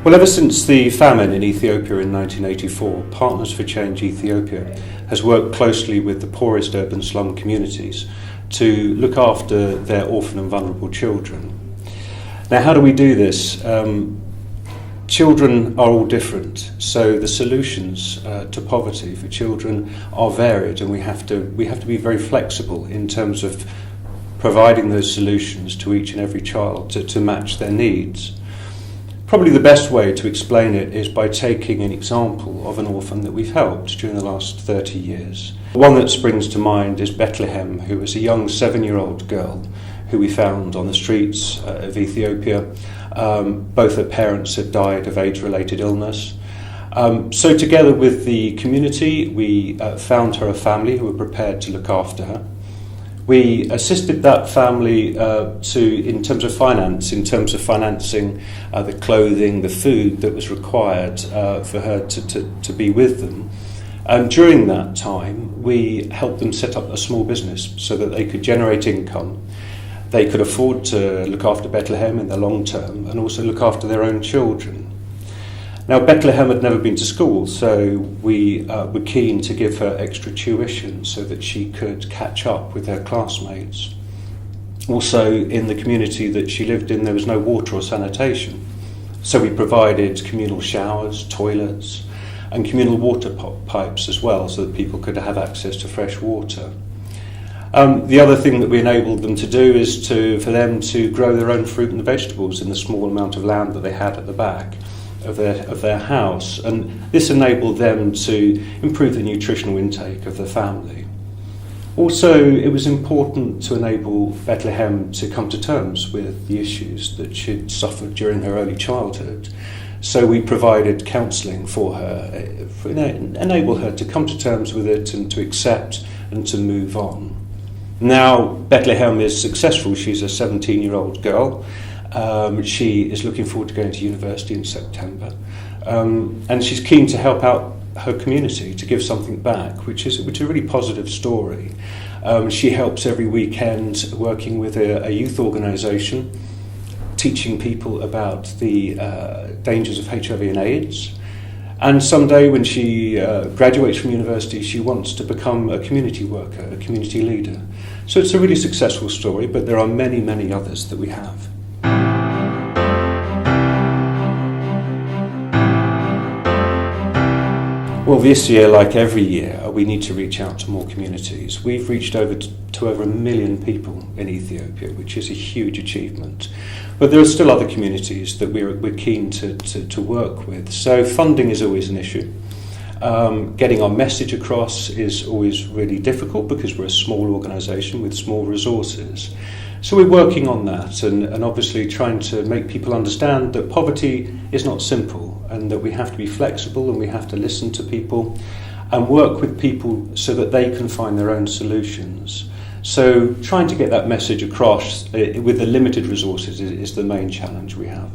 Well, ever since the famine in Ethiopia in 1984, Partners for Change Ethiopia has worked closely with the poorest urban slum communities to look after their orphan and vulnerable children. Now, how do we do this? Children are all different, so the solutions to poverty for children are varied, and we have to be very flexible in terms of providing those solutions to each and every child to match their needs. Probably the best way to explain it is by taking an example of an orphan that we've helped during the last 30 years. One that springs to mind is Bethlehem, who was a young 7-year-old girl who we found on the streets of Ethiopia. Both her parents had died of age-related illness. So together with the community, we found her a family who were prepared to look after her. We assisted that family in terms of financing the clothing, the food that was required for her to be with them. And during that time, we helped them set up a small business so that they could generate income. They could afford to look after Bethlehem in the long term and also look after their own children. Now, Bethlehem had never been to school, so we were keen to give her extra tuition so that she could catch up with her classmates. Also, in the community that she lived in, there was no water or sanitation. So we provided communal showers, toilets, and communal water pipes as well, so that people could have access to fresh water. The other thing that we enabled them to do is for them to grow their own fruit and vegetables in the small amount of land that they had at the back of their house, and this enabled them to improve the nutritional intake of the family. Also, it was important to enable Bethlehem to come to terms with the issues that she'd suffered during her early childhood. So we provided counselling for her, enable her to come to terms with it and to accept and to move on. Now Bethlehem is successful. She's a 17-year-old girl. She is looking forward to going to university in September, and she's keen to help out her community, to give something back, which is a really positive story. She helps every weekend working with a youth organisation, teaching people about the dangers of HIV and AIDS. And someday when she graduates from university, she wants to become a community worker, a community leader. So it's a really successful story, but there are many, many others that we have. Well, this year, like every year, we need to reach out to more communities. We've reached over to over 1 million people in Ethiopia, which is a huge achievement. But there are still other communities that we're keen to work with. So funding is always an issue. Getting our message across is always really difficult because we're a small organisation with small resources. So we're working on that and obviously trying to make people understand that poverty is not simple and that we have to be flexible and we have to listen to people and work with people so that they can find their own solutions. So trying to get that message across with the limited resources is the main challenge we have.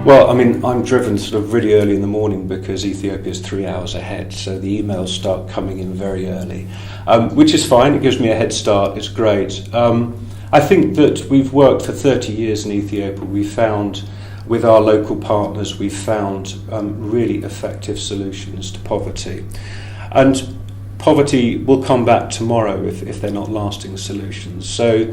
Well, I mean, I'm driven sort of really early in the morning because Ethiopia is 3 hours ahead, so the emails start coming in very early, which is fine. It gives me a head start. It's great. I think that we've worked for 30 years in Ethiopia. We've found, with our local partners, we've found really effective solutions to poverty. And poverty will come back tomorrow if they're not lasting solutions. So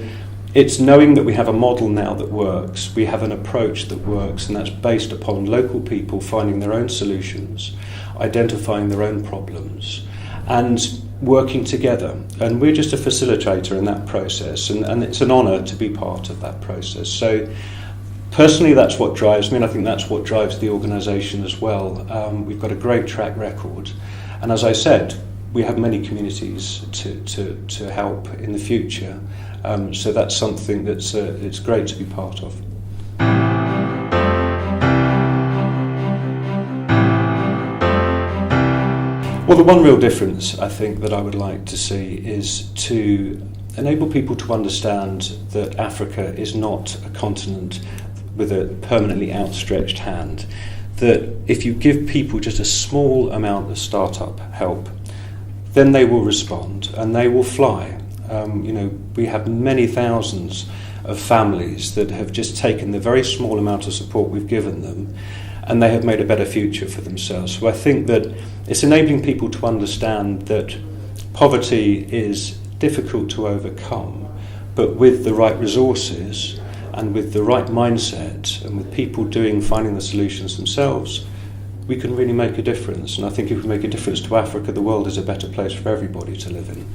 it's knowing that we have a model now that works, we have an approach that works, and that's based upon local people finding their own solutions, identifying their own problems, and working together. And we're just a facilitator in that process, and it's an honour to be part of that process. So personally, that's what drives me, and I think that's what drives the organisation as well. We've got a great track record, and as I said, we have many communities to help in the future. So that's something that's it's great to be part of. Well, the one real difference I think that I would like to see is to enable people to understand that Africa is not a continent with a permanently outstretched hand. That if you give people just a small amount of startup help, then they will respond and they will fly. We have many thousands of families that have just taken the very small amount of support we've given them, and they have made a better future for themselves. So I think that it's enabling people to understand that poverty is difficult to overcome, but with the right resources and with the right mindset and with people finding the solutions themselves, we can really make a difference. And I think if we make a difference to Africa, the world is a better place for everybody to live in.